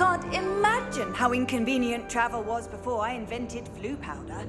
can't imagine how inconvenient travel was before I invented flu powder.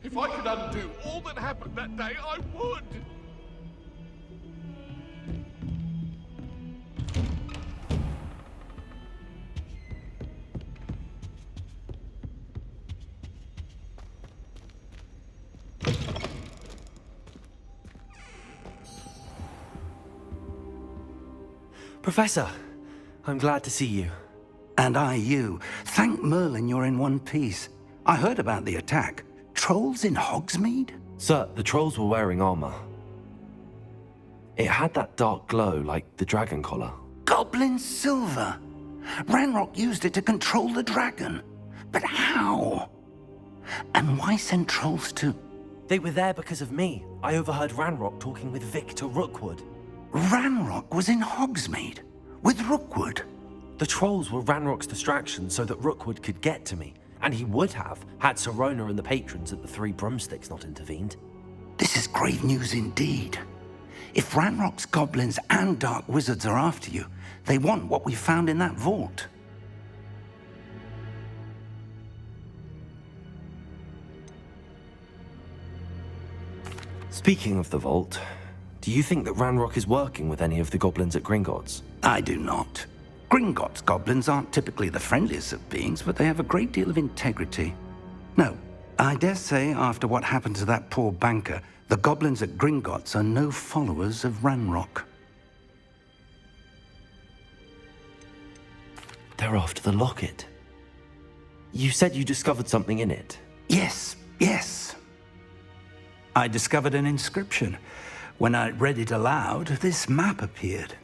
If I could undo all that happened that day, I would! Professor, I'm glad to see you. And I you. Thank Merlin you're in one piece. I heard about the attack. Trolls in Hogsmeade? Sir, the trolls were wearing armor. It had that dark glow like the dragon collar. Goblin silver! Ranrock used it to control the dragon. But how? And why send trolls to... They were there because of me. I overheard Ranrock talking with Victor Rookwood. Ranrock was in Hogsmeade? With Rookwood? The trolls were Ranrock's distraction so that Rookwood could get to me. And he would have, had Sirona and the patrons at the Three Broomsticks not intervened. This is grave news indeed. If Ranrock's goblins and dark wizards are after you, they want what we found in that vault. Speaking of the vault, do you think that Ranrock is working with any of the goblins at Gringotts? I do not. Gringotts goblins aren't typically the friendliest of beings, but they have a great deal of integrity. No, I dare say after what happened to that poor banker, the goblins at Gringotts are no followers of Ranrock. They're after the locket. You said you discovered something in it. Yes. I discovered an inscription. When I read it aloud, this map appeared.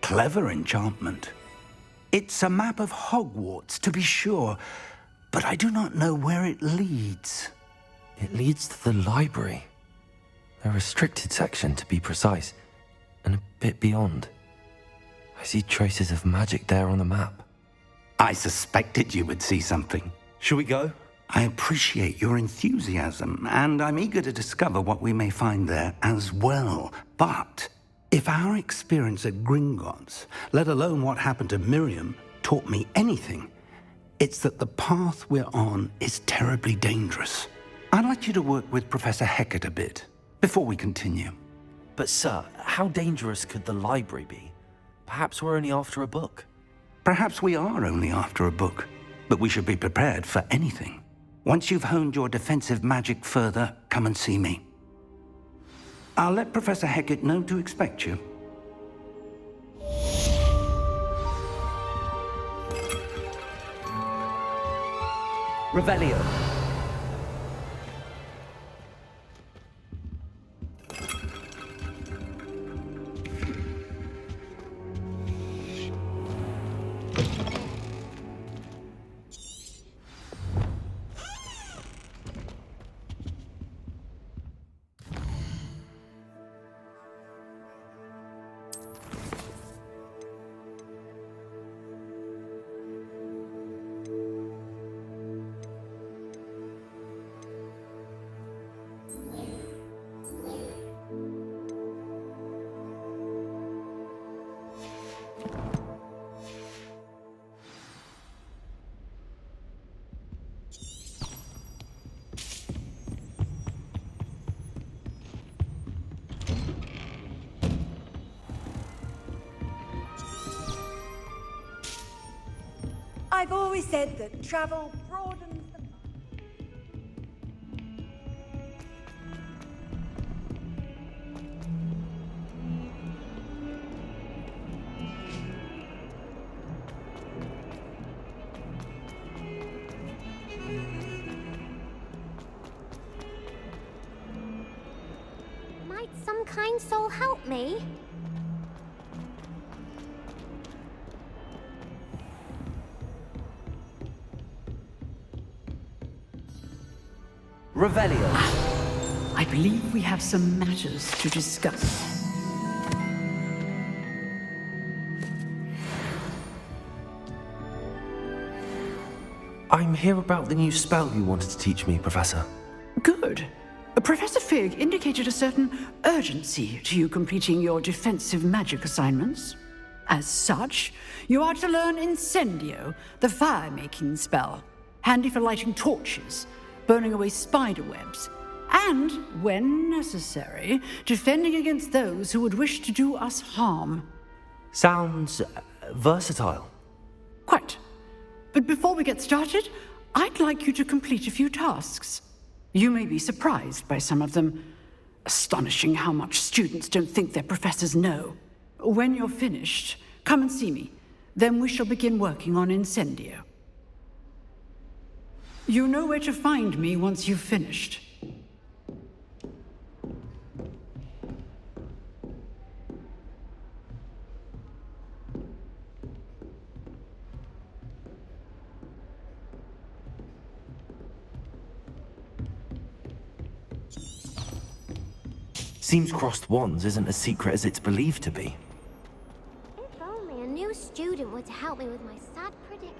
Clever enchantment. It's a map of Hogwarts, to be sure, but I do not know where it leads. It leads to the library. A restricted section, to be precise, and a bit beyond. I see traces of magic there on the map. I suspected you would see something. Shall we go? I appreciate your enthusiasm, and I'm eager to discover what we may find there as well. But if our experience at Gringotts, let alone what happened to Miriam, taught me anything, it's that the path we're on is terribly dangerous. I'd like you to work with Professor Hecat a bit before we continue. But sir, how dangerous could the library be? Perhaps we're only after a book. Perhaps we are only after a book, but we should be prepared for anything. Once you've honed your defensive magic further, come and see me. I'll let Professor Hecat know to expect you. Revelio. I've always said that travel broadens the mind. Might some kind soul help me? Revelio. I believe we have some matters to discuss. I'm here about the new spell you wanted to teach me, Professor. Good. Professor Fig indicated a certain urgency to you completing your defensive magic assignments. As such, you are to learn Incendio, the fire-making spell, handy for lighting torches, burning away spider webs, and, when necessary, defending against those who would wish to do us harm. Sounds versatile. Quite. But before we get started, I'd like you to complete a few tasks. You may be surprised by some of them. Astonishing how much students don't think their professors know. When you're finished, come and see me. Then we shall begin working on Incendio. You know where to find me once you've finished. Seems crossed wands isn't as secret as it's believed to be. If only a new student were to help me with my sad predicament.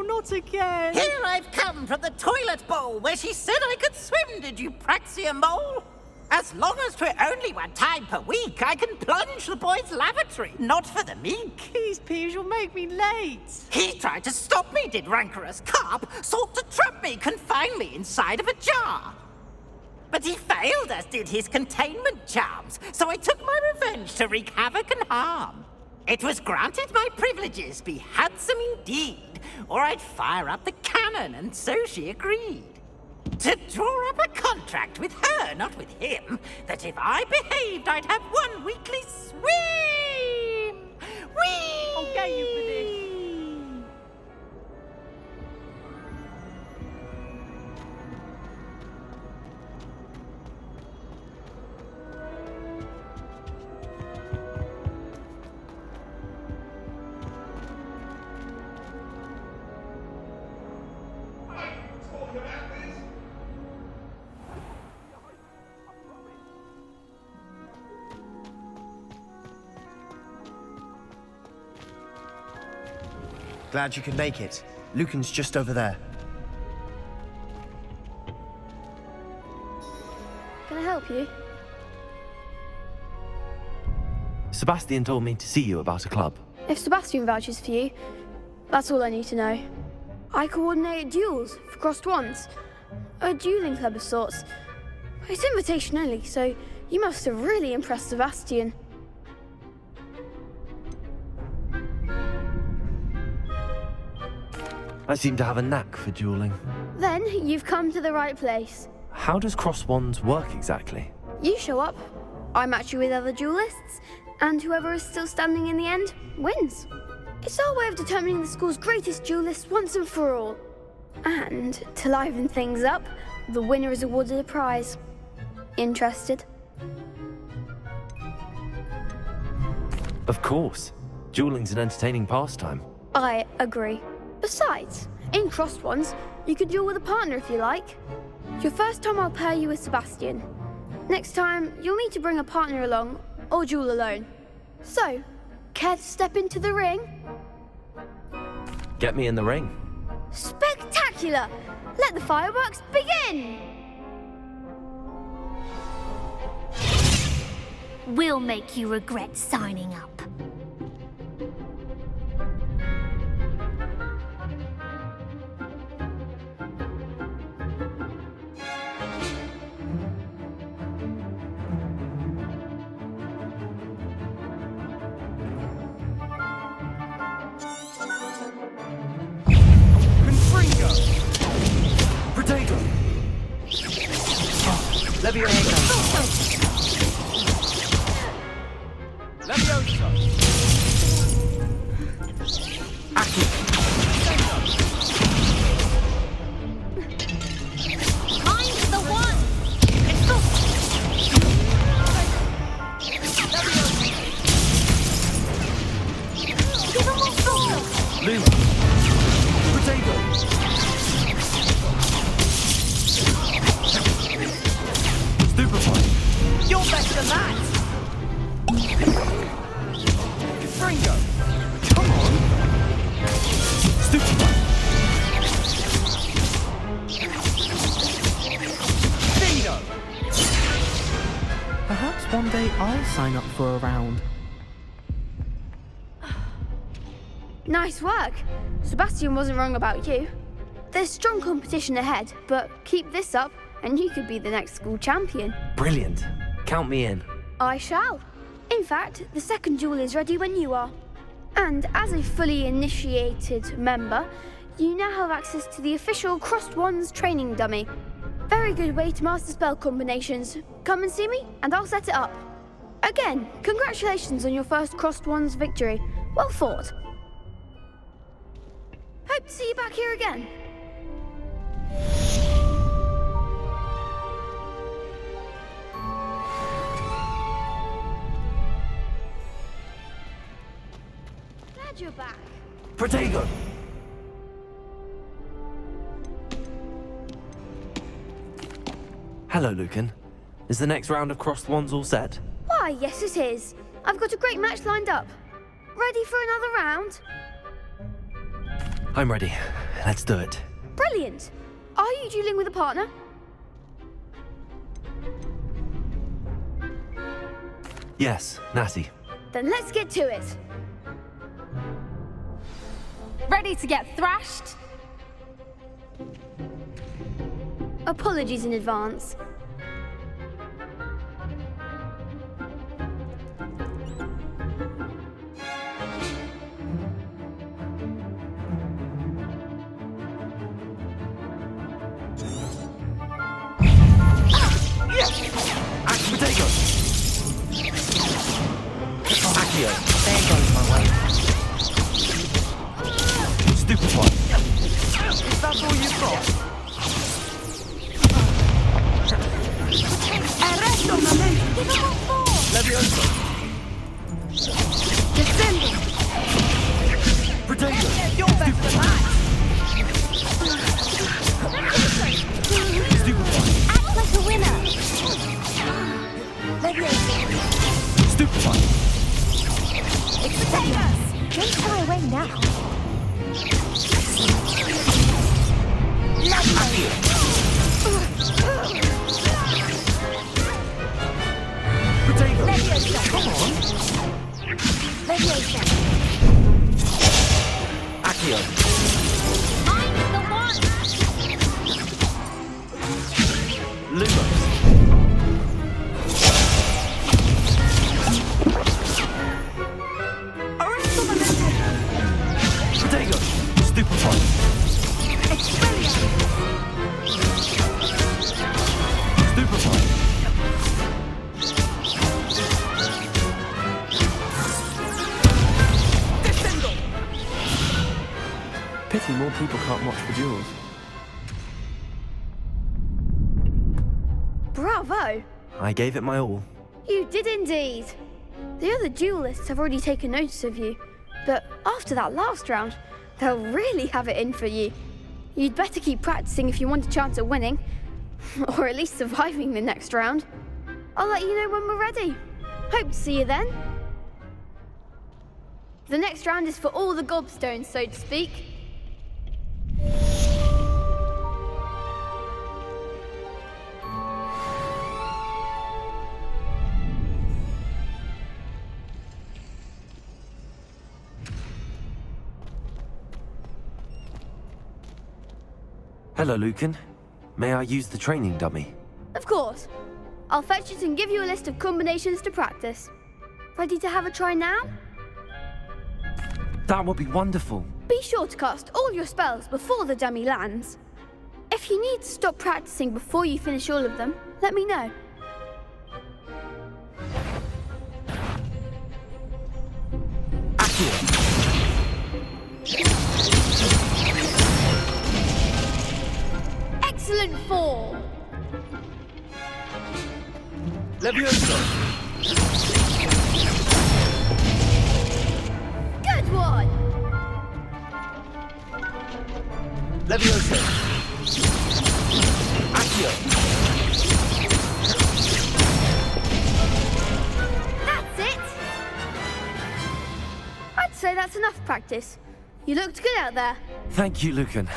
Not again! Here I've come from the toilet bowl where she said I could swim, did you praxia mole? As long as 'twere only one time per week, I can plunge the boy's lavatory, not for the meek. These peeves will make me late. He tried to stop me, did rancorous carp, sought to trap me, confine me inside of a jar. But he failed, as did his containment charms, so I took my revenge to wreak havoc and harm. It was granted my privileges be handsome indeed, or I'd fire up the cannon, and so she agreed. To draw up a contract with her, not with him, that if I behaved, I'd have one weekly swim! Whee! I'll get you for this. Glad you could make it. Lucan's just over there. Can I help you? Sebastian told me to see you about a club. If Sebastian vouches for you, that's all I need to know. I coordinate duels for crossed wands. A dueling club of sorts. It's invitation only, so you must have really impressed Sebastian. I seem to have a knack for dueling. Then you've come to the right place. How does cross wands work exactly? You show up, I match you with other duelists, and whoever is still standing in the end wins. It's our way of determining the school's greatest duelist once and for all. And to liven things up, the winner is awarded a prize. Interested? Of course. Dueling's an entertaining pastime. I agree. Besides, in Crossed Ones, you can duel with a partner if you like. Your first time I'll pair you with Sebastian. Next time, you'll need to bring a partner along, or duel alone. So, care to step into the ring? Get me in the ring. Spectacular! Let the fireworks begin! We'll make you regret signing up. Protego! Leviosa! Leviosa! Aki! Find the one! Give him a sword! Luke! Protego! Stupefy! You're better than that! Fringo! Come on! Stupefy! Bingo! Perhaps one day I'll sign up for a round. Nice work. Sebastian wasn't wrong about you. There's strong competition ahead, but keep this up and you could be the next school champion. Brilliant. Count me in. I shall. In fact, the second duel is ready when you are. And as a fully initiated member, you now have access to the official Crossed Wands training dummy. Very good way to master spell combinations. Come and see me and I'll set it up. Again, congratulations on your first Crossed Wands victory. Well fought. Hope to see you back here again. Glad you're back. Protego! Hello, Lucan. Is the next round of Crossed Wands all set? Why, yes it is. I've got a great match lined up. Ready for another round? I'm ready. Let's do it. Brilliant. Are you dueling with a partner? Yes, Natty. Then let's get to it. Ready to get thrashed? Apologies in advance. Protego! Accio! There goes my way. Stupefy! Is that all you've got? Arresto momento! Give him a fall! Leviosa! Descending! Protego! You're better than that! Stupefy! Act like a winner! Leviosa! Stupefy! Protect us! Don't shy away now! Leviosa! Protego! Leviosa! Come on! Leviosa! Accio! Find the one! Lumos! Protego! Stupefy! Stupefy! Pity more people can't watch the duels. go. I gave it my all. You did indeed. The other duelists have already taken notice of you, but after that last round, they'll really have it in for you. You'd better keep practicing if you want a chance at winning, or at least surviving the next round. I'll let you know when we're ready. Hope to see you then. The next round is for all the gobstones, so to speak. Hello, Lucan. May I use the training dummy? Of course. I'll fetch it and give you a list of combinations to practice. Ready to have a try now? That would be wonderful. Be sure to cast all your spells before the dummy lands. If you need to stop practicing before you finish all of them, let me know. Excellent fall. Levioso! Good one. Levioso! Accio! That's it. I'd say that's enough practice. You looked good out there. Thank you, Lucan.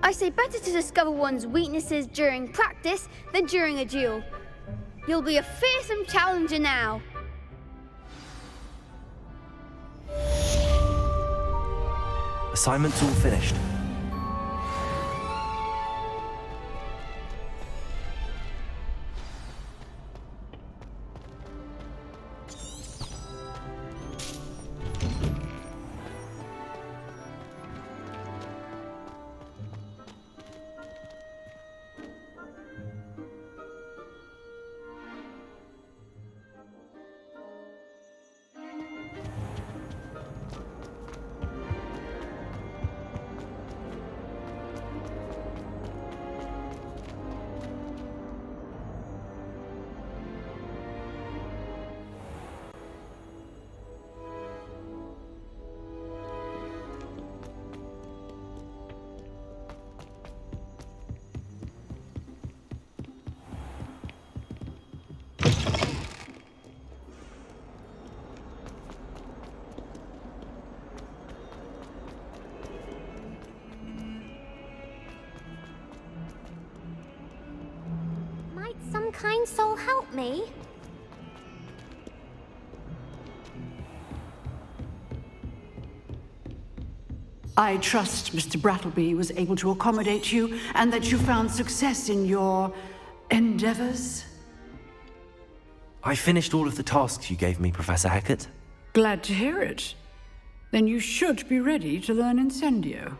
I say better to discover one's weaknesses during practice than during a duel. You'll be a fearsome challenger now. Assignment's all finished. Might some kind soul help me? I trust Mr. Brattleby was able to accommodate you and that you found success in your endeavors. I finished all of the tasks you gave me, Professor Hecat. Glad to hear it. Then you should be ready to learn Incendio.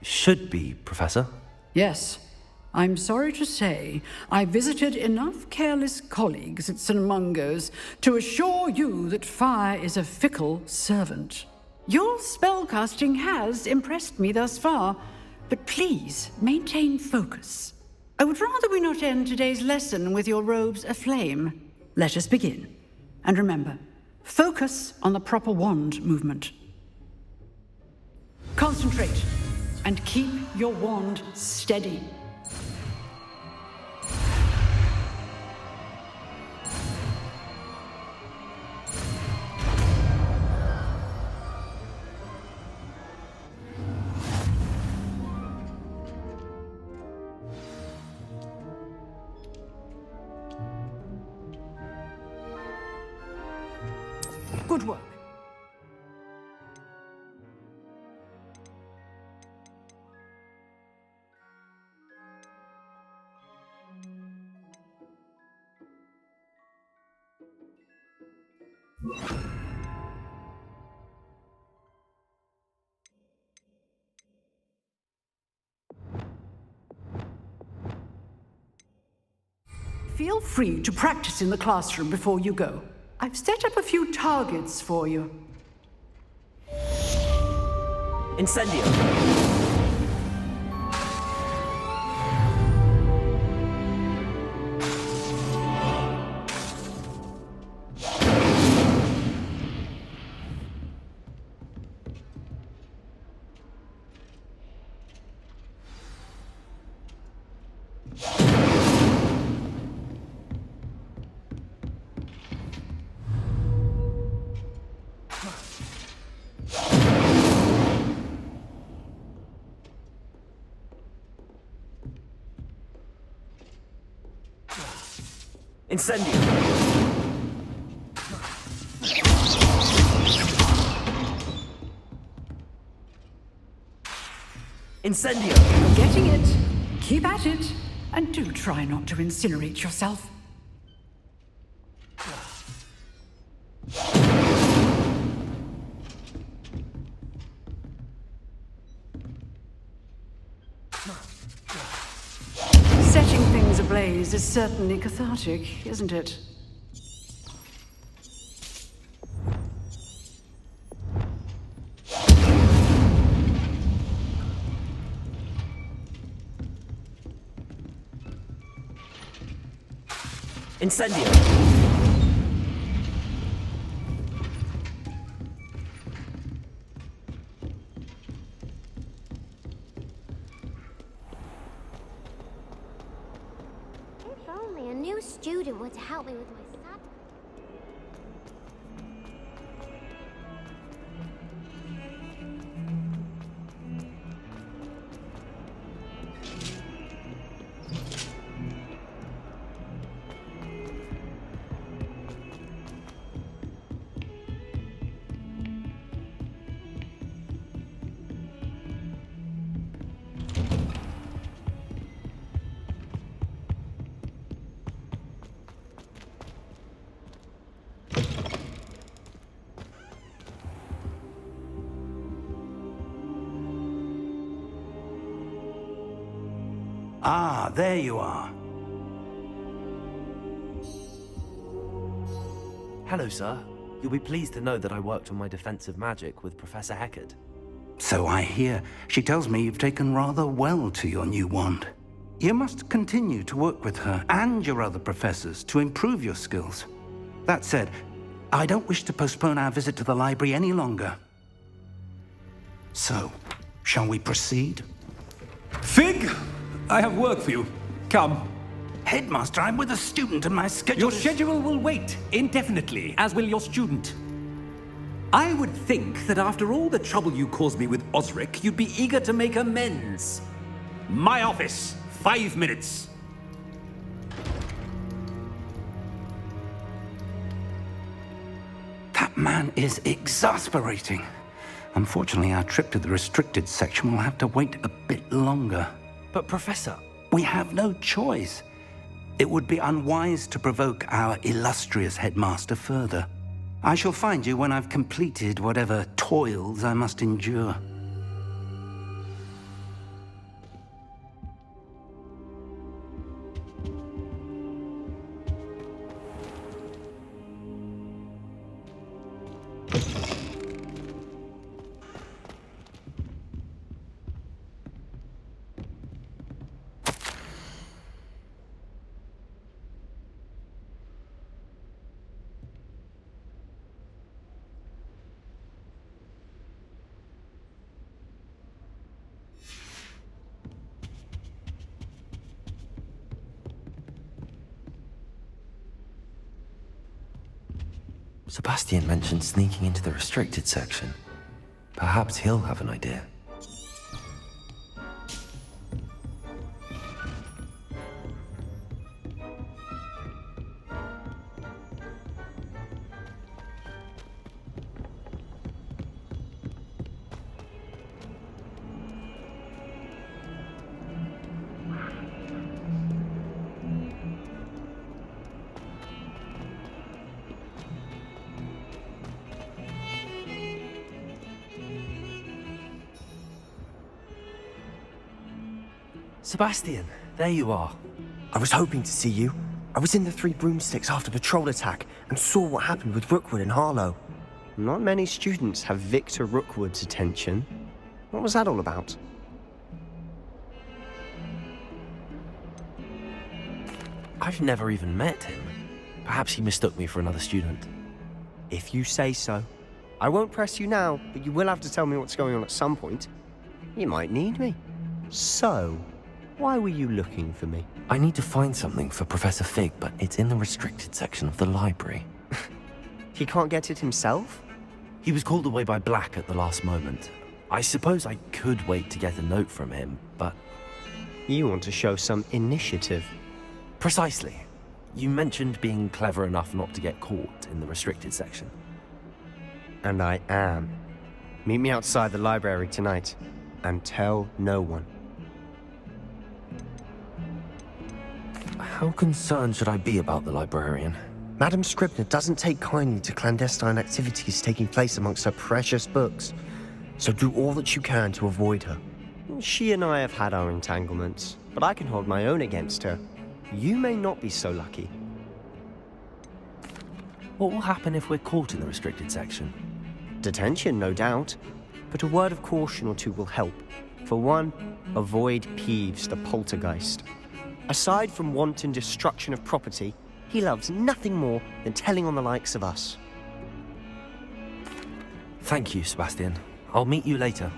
Should be, Professor. Yes. I'm sorry to say, I visited enough careless colleagues at St. Mungo's to assure you that fire is a fickle servant. Your spellcasting has impressed me thus far, but please maintain focus. I would rather we not end today's lesson with your robes aflame. Let us begin. And remember, focus on the proper wand movement. Concentrate and keep your wand steady. Good work. Feel free to practice in the classroom before you go. I've set up a few targets for you. Incendio! Incendio! Incendio! You're getting it. Keep at it. And do try not to incinerate yourself. Setting things ablaze is certainly cathartic, isn't it? Incendio! If only a new student were to help me with my sad... Ah, there you are. Hello, sir. You'll be pleased to know that I worked on my defensive magic with Professor Heckard. So I hear. She tells me you've taken rather well to your new wand. You must continue to work with her and your other professors to improve your skills. That said, I don't wish to postpone our visit to the library any longer. So, shall we proceed? Fig! I have work for you. Come. Headmaster, I'm with a student and my schedule Your schedule will wait indefinitely, as will your student. I would think that after all the trouble you caused me with Osric, you'd be eager to make amends. My office, 5 minutes. That man is exasperating. Unfortunately, our trip to the restricted section will have to wait a bit longer. But, Professor... We have no choice. It would be unwise to provoke our illustrious headmaster further. I shall find you when I've completed whatever toils I must endure. Sebastian mentioned sneaking into the restricted section. Perhaps he'll have an idea. Sebastian, there you are. I was hoping to see you. I was in the Three Broomsticks after patrol attack and saw what happened with Rookwood and Harlow. Not many students have Victor Rookwood's attention. What was that all about? I've never even met him. Perhaps he mistook me for another student. If you say so. I won't press you now, but you will have to tell me what's going on at some point. You might need me. So, why were you looking for me? I need to find something for Professor Fig, but it's in the restricted section of the library. He can't get it himself? He was called away by Black at the last moment. I suppose I could wait to get a note from him, but... You want to show some initiative. Precisely. You mentioned being clever enough not to get caught in the restricted section. And I am. Meet me outside the library tonight, and tell no one. How concerned should I be about the librarian? Madam Scribner doesn't take kindly to clandestine activities taking place amongst her precious books, so do all that you can to avoid her. She and I have had our entanglements, but I can hold my own against her. You may not be so lucky. What will happen if we're caught in the restricted section? Detention, no doubt, but a word of caution or two will help. For one, avoid Peeves the poltergeist. Aside from wanton destruction of property, he loves nothing more than telling on the likes of us. Thank you, Sebastian. I'll meet you later.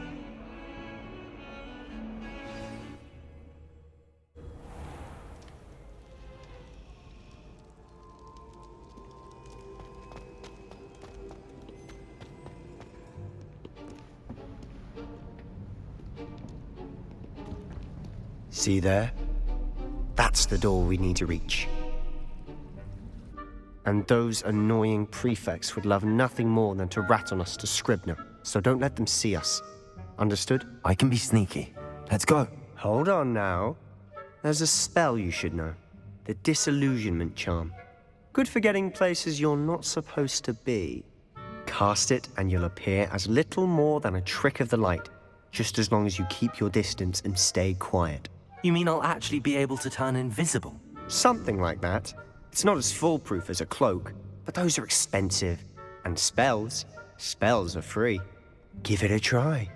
See there? That's the door we need to reach. And those annoying prefects would love nothing more than to rat on us to Scribner, so don't let them see us. Understood? I can be sneaky. Let's go. Hold on now. There's a spell you should know. The Disillusionment Charm. Good for getting places you're not supposed to be. Cast it and you'll appear as little more than a trick of the light, just as long as you keep your distance and stay quiet. You mean I'll actually be able to turn invisible? Something like that. It's not as foolproof as a cloak, but those are expensive. And spells are free. Give it a try.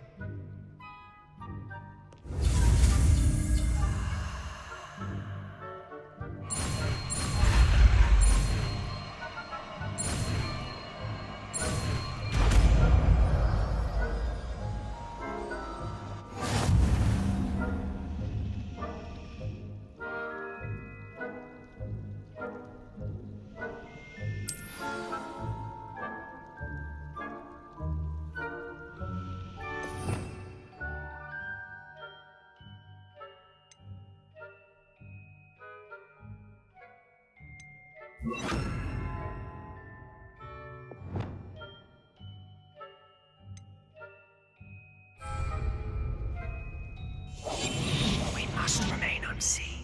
We must remain unseen.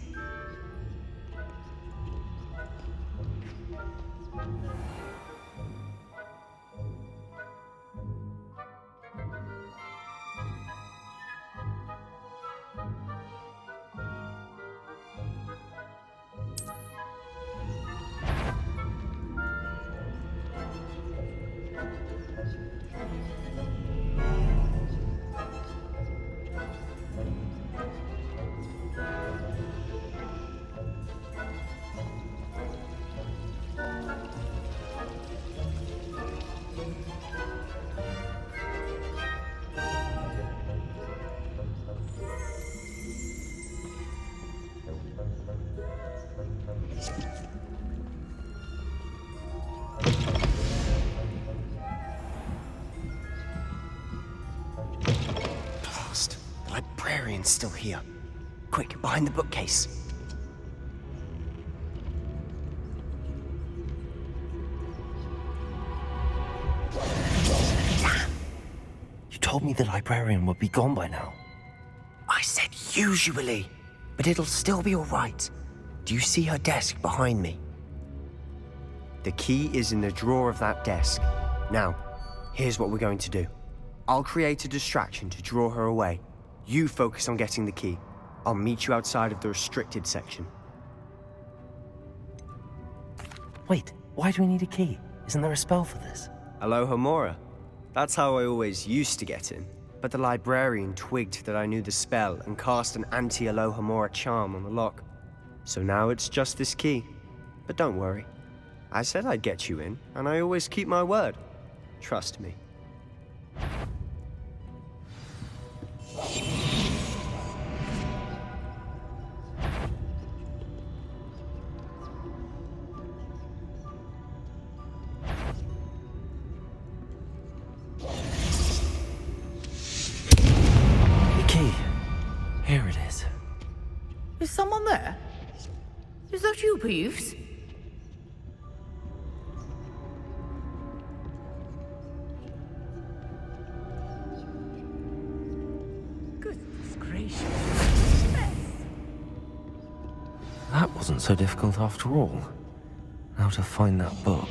Blast. The librarian's still here. Quick, behind the bookcase. You told me the librarian would be gone by now. I said usually, but it'll still be all right. Do you see her desk behind me? The key is in the drawer of that desk. Now, here's what we're going to do. I'll create a distraction to draw her away. You focus on getting the key. I'll meet you outside of the restricted section. Wait, why do we need a key? Isn't there a spell for this? Alohomora. That's how I always used to get in. But the librarian twigged that I knew the spell and cast an anti-Alohomora charm on the lock. So now it's just this key. But don't worry. I said I'd get you in, and I always keep my word. Trust me. The key. Here it is. Is someone there? Is that you, Peeves? Goodness gracious. That wasn't so difficult after all. How to find that book.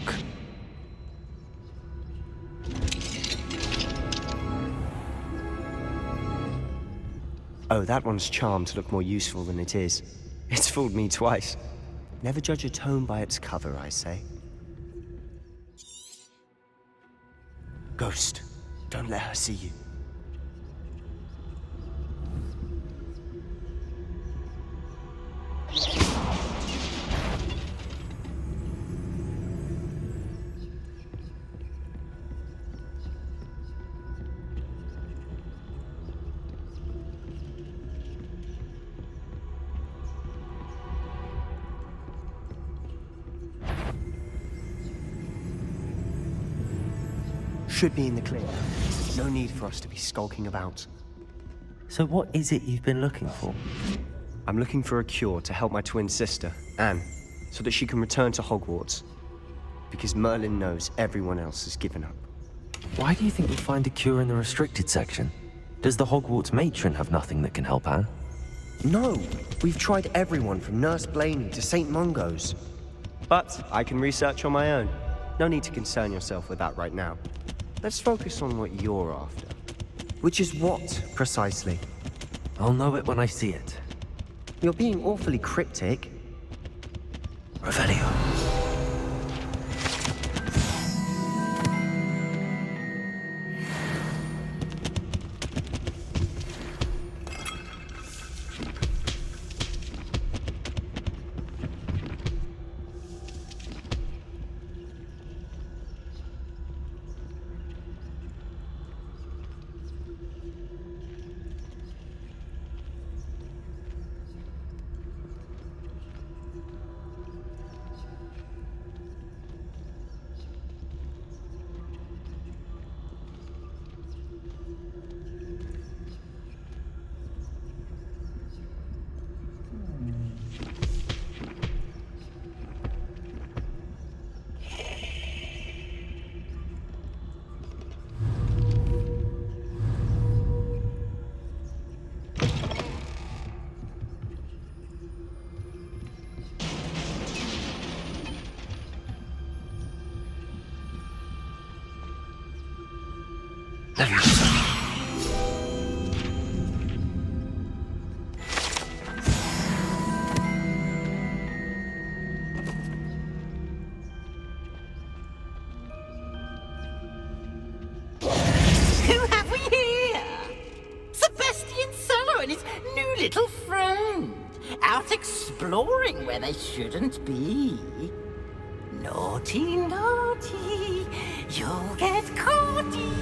Oh, that one's charmed to look more useful than it is. It's fooled me twice. Never judge a tome by its cover, I say. Ghost, don't let her see you. Should be in the clear. No need for us to be skulking about. So what is it you've been looking for? I'm looking for a cure to help my twin sister, Anne, so that she can return to Hogwarts. Because Merlin knows everyone else has given up. Why do you think we'll find a cure in the restricted section? Does the Hogwarts matron have nothing that can help Anne? No! We've tried everyone from Nurse Blaney to St. Mungo's. But I can research on my own. No need to concern yourself with that right now. Let's focus on what you're after. Which is what, precisely? I'll know it when I see it. You're being awfully cryptic. Revelio. Who have we here? Sebastian Solo and his new little friend. Out exploring where they shouldn't be. Naughty, naughty. You'll get caughty.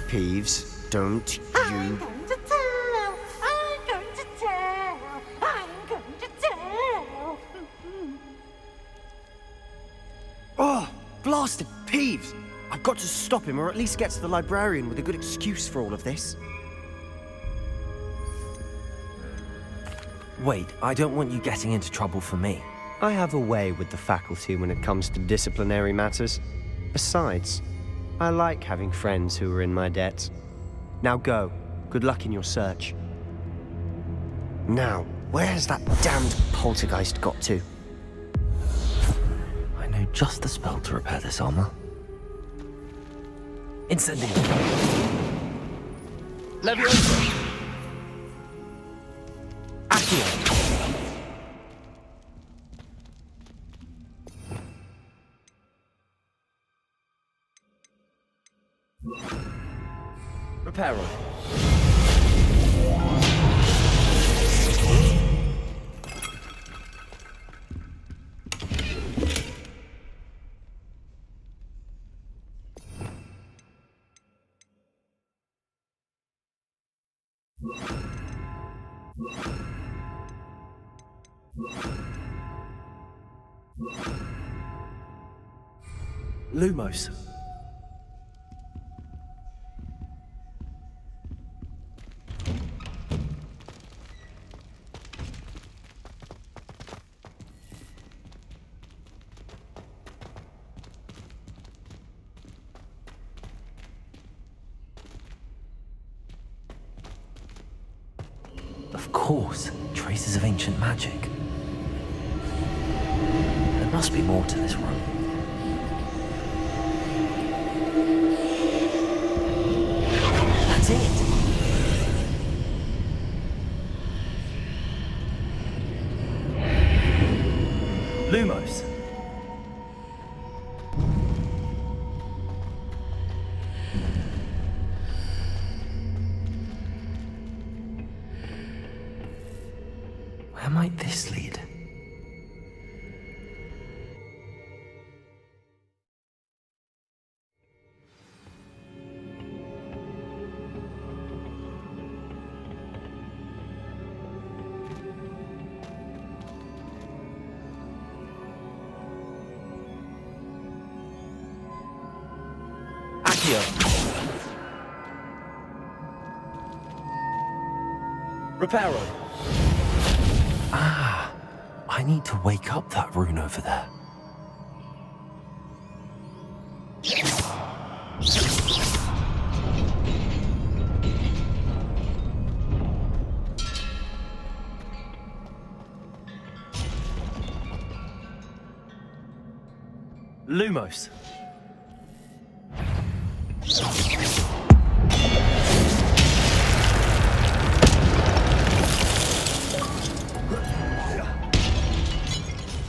Peeves, don't I'm you... going to tell. I'm going to tell. I'm going to tell. Oh, blasted Peeves! I've got to stop him, or at least get to the librarian with a good excuse for all of this. Wait, I don't want you getting into trouble for me. I have a way with the faculty when it comes to disciplinary matters. Besides, I like having friends who are in my debt. Now go. Good luck in your search. Now, where has that damned poltergeist got to? I know just the spell to repair this armor. Incendio. Leviosa! Accio. Reparo. Lumos. Of course, traces of ancient magic. There must be more to this room. That's it! Lumos. Where might this lead? Reparo. Ah, I need to wake up that rune over there. Lumos.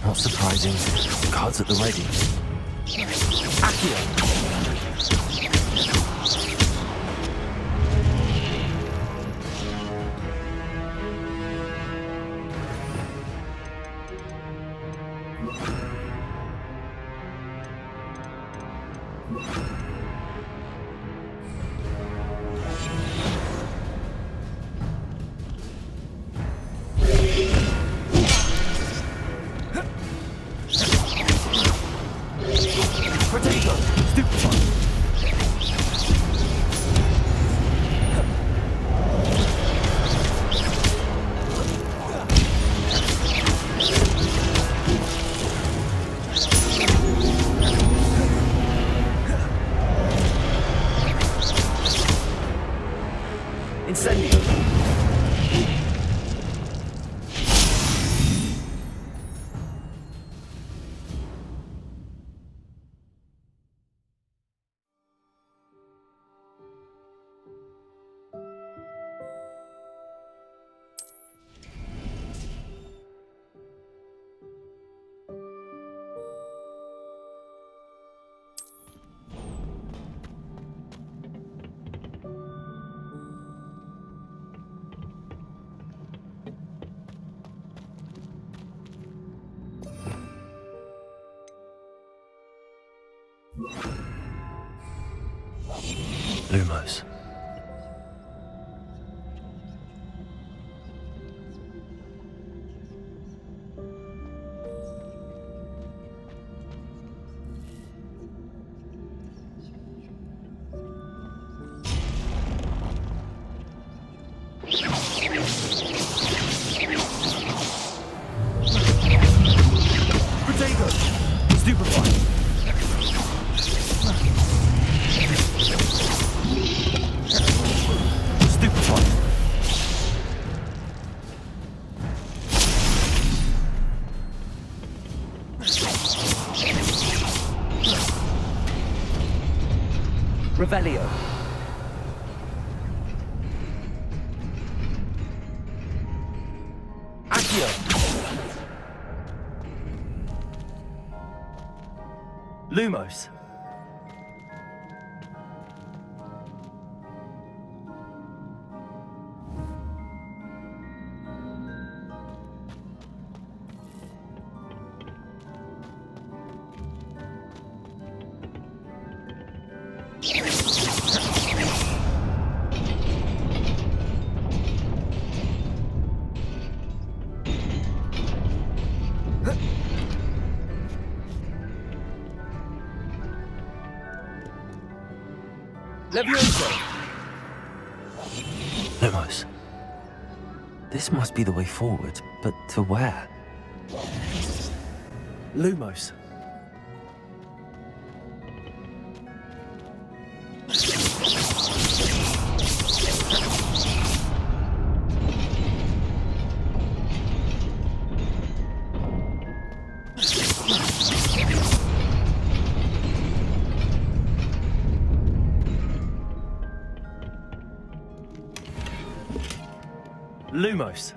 Not surprising. Cards at the ready. Accio. Lumos. Revelio. Accio. Lumos. Lumos. This must be the way forward, but to where? Lumos. Lumos.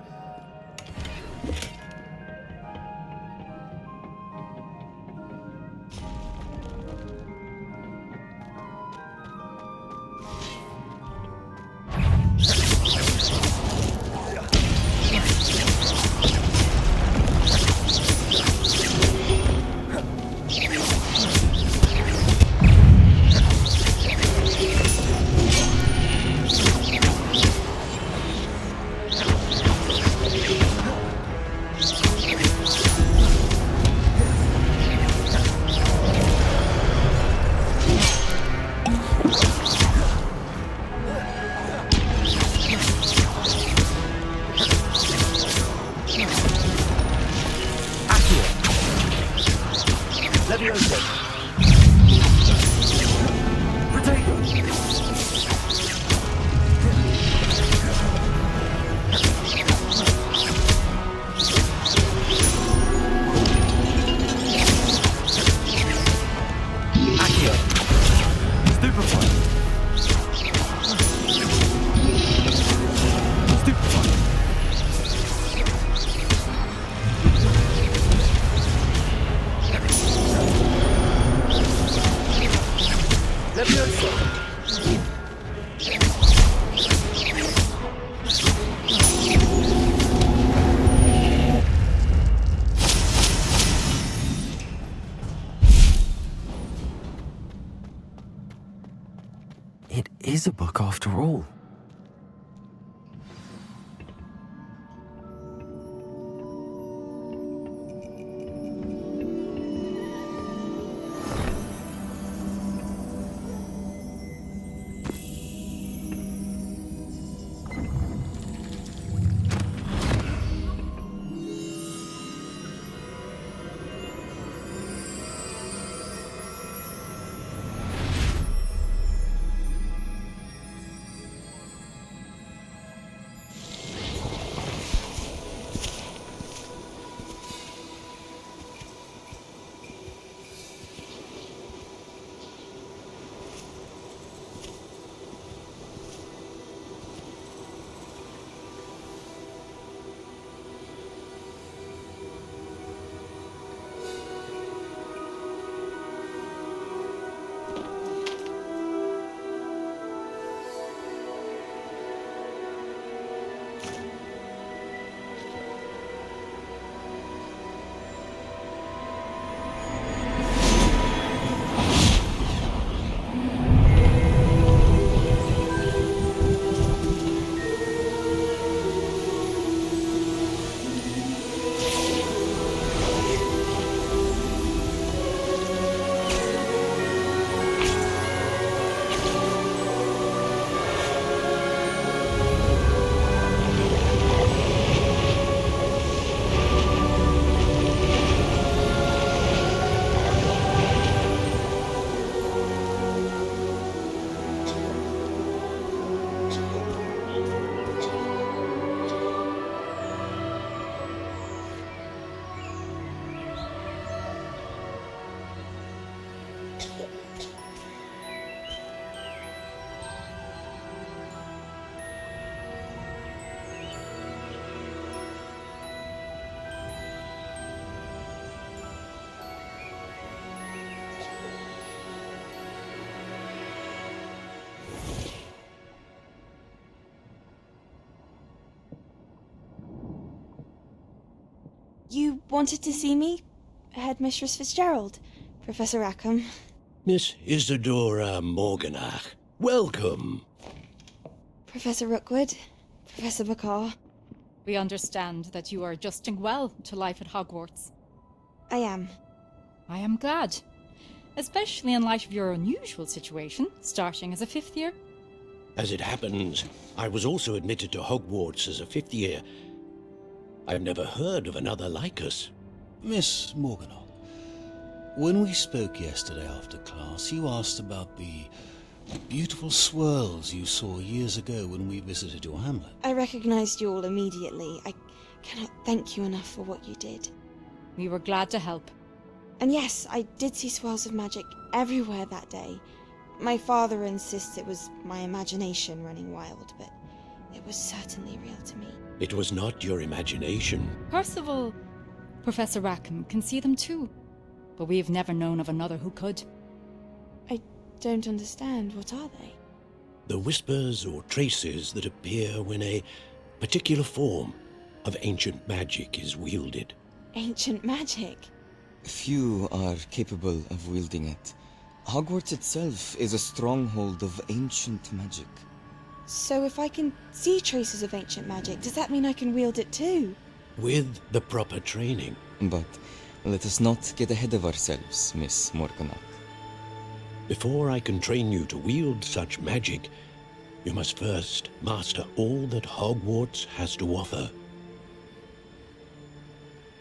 It is a book after all. You wanted to see me? Headmistress Fitzgerald, Professor Rackham. Miss Isadora Morganach, welcome. Professor Rookwood, Professor Bakar. We understand that you are adjusting well to life at Hogwarts. I am. I am glad. Especially in light of your unusual situation, starting as a fifth year. As it happens, I was also admitted to Hogwarts as a fifth year. I've never heard of another like us. Miss Morganach, when we spoke yesterday after class, you asked about the beautiful swirls you saw years ago when we visited your hamlet. I recognized you all immediately. I cannot thank you enough for what you did. We were glad to help. And yes, I did see swirls of magic everywhere that day. My father insists it was my imagination running wild, but It was certainly real to me. It was not your imagination. Percival, Professor Rackham can see them too. But we've never known of another who could. I don't understand. What are they? The whispers or traces that appear when a particular form of ancient magic is wielded. Ancient magic? Few are capable of wielding it. Hogwarts itself is a stronghold of ancient magic. So if I can see traces of ancient magic, does that mean I can wield it too? With the proper training. But let us not get ahead of ourselves, Miss Morganach. Before I can train you to wield such magic, you must first master all that Hogwarts has to offer.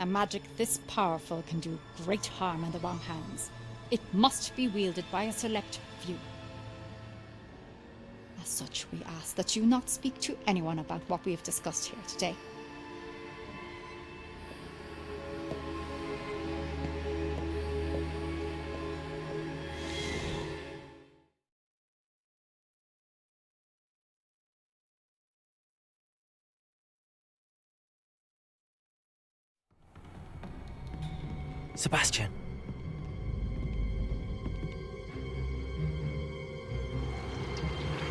A magic this powerful can do great harm in the wrong hands. It must be wielded by a select few. As such, we ask that you not speak to anyone about what we have discussed here today. Sebastian.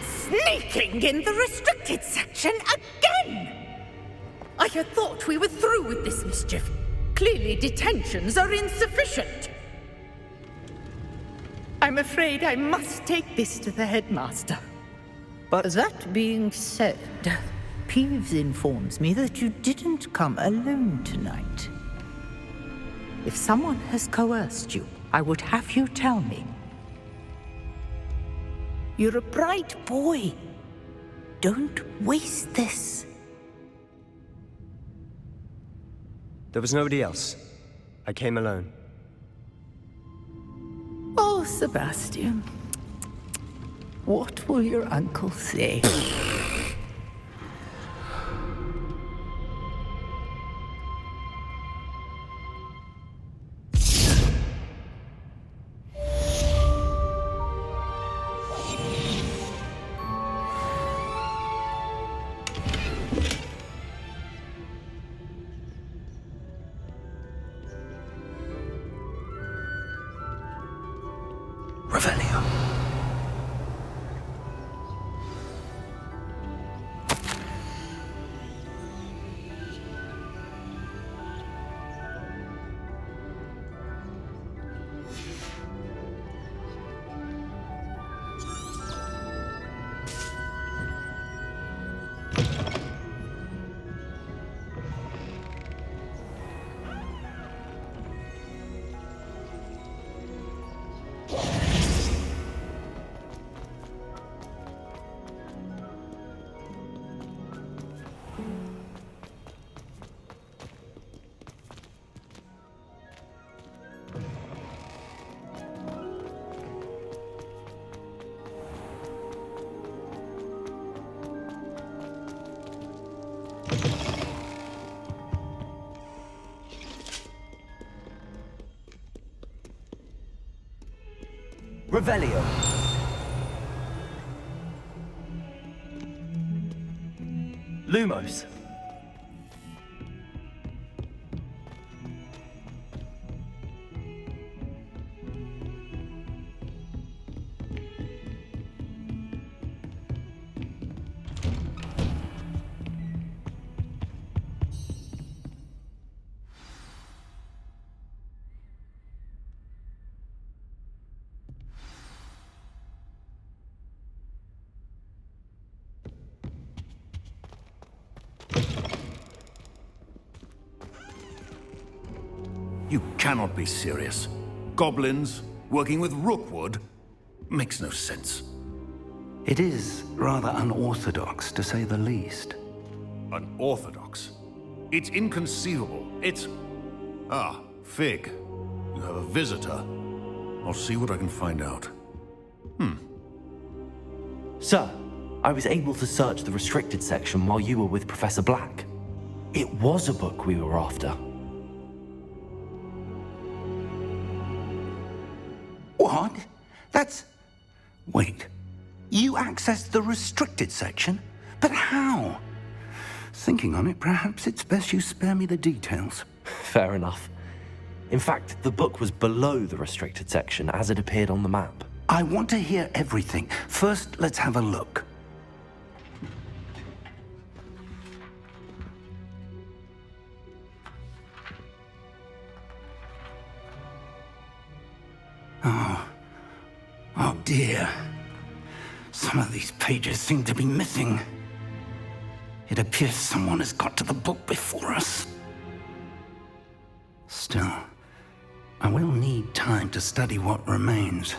Sneaking in the restricted section again! I had thought we were through with this mischief. Clearly detentions are insufficient. I'm afraid I must take this to the headmaster. But that being said, Peeves informs me that you didn't come alone tonight. If someone has coerced you, I would have you tell me. You're a bright boy. Don't waste this. There was nobody else. I came alone. Oh, Sebastian. What will your uncle say? Revelio. Lumos. You cannot be serious. Goblins working with Rookwood? Makes no sense. It is rather unorthodox, to say the least. Unorthodox? It's inconceivable. It's... Ah, Fig. You have a visitor. I'll see what I can find out. Sir, I was able to search the restricted section while you were with Professor Black. It was a book we were after. What? That's... Wait. You accessed the restricted section? But how? Thinking on it, perhaps it's best you spare me the details. Fair enough. In fact, the book was below the restricted section as it appeared on the map. I want to hear everything. First, let's have a look. Oh dear. Some of these pages seem to be missing. It appears someone has got to the book before us. Still, I will need time to study what remains.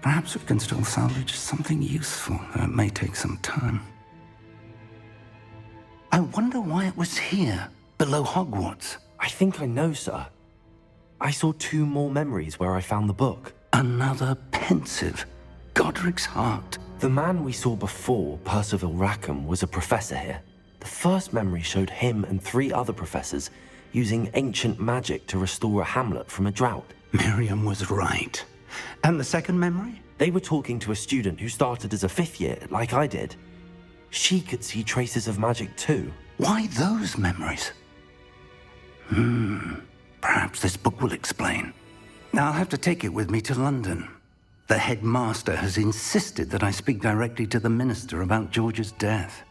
Perhaps we can still salvage something useful, though it may take some time. I wonder why it was here, below Hogwarts. I think I know, sir. I saw 2 more memories where I found the book. Another pensive. Godric's heart. The man we saw before, Percival Rackham, was a professor here. The first memory showed him and 3 other professors using ancient magic to restore a hamlet from a drought. Miriam was right. And the second memory? They were talking to a student who started as a 5th year, like I did. She could see traces of magic too. Why those memories? Perhaps this book will explain. Now I'll have to take it with me to London. The headmaster has insisted that I speak directly to the minister about George's death.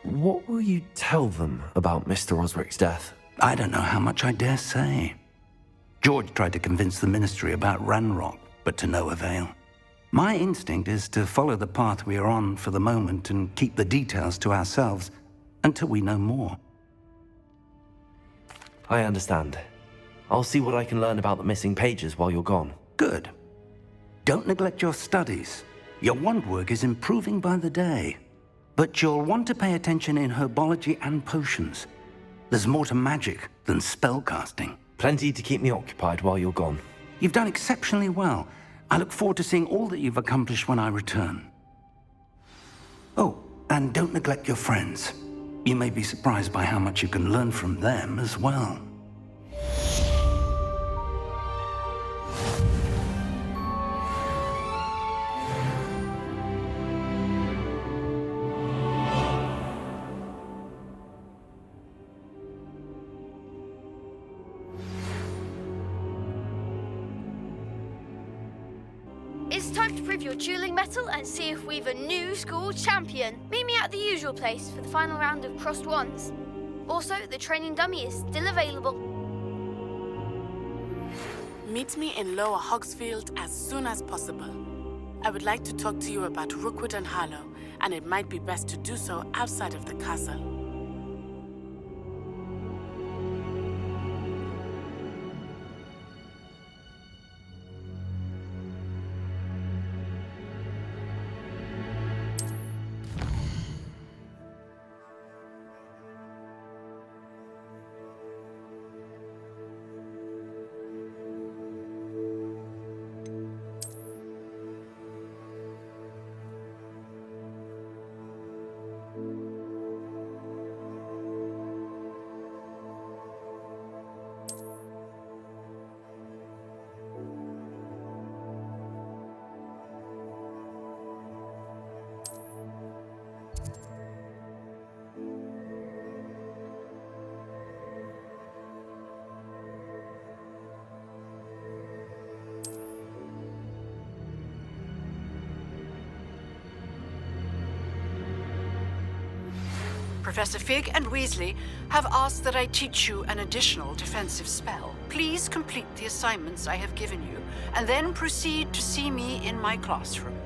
What will you tell them about Mr. Osric's death? I don't know how much I dare say. George tried to convince the ministry about Ranrock, but to no avail. My instinct is to follow the path we are on for the moment and keep the details to ourselves until we know more. I understand. I'll see what I can learn about the missing pages while you're gone. Good. Don't neglect your studies. Your wand work is improving by the day. But you'll want to pay attention in herbology and potions. There's more to magic than spellcasting. Plenty to keep me occupied while you're gone. You've done exceptionally well. I look forward to seeing all that you've accomplished when I return. Oh, and don't neglect your friends. You may be surprised by how much you can learn from them as well. It's time to prove your dueling mettle and see if we've a new school champion. Meet me at the usual place for the final round of crossed wands. Also, the training dummy is still available. Meet me in Lower Hogsfield as soon as possible. I would like to talk to you about Rookwood and Harlow, and it might be best to do so outside of the castle. Professor Fig and Weasley have asked that I teach you an additional defensive spell. Please complete the assignments I have given you, and then proceed to see me in my classroom.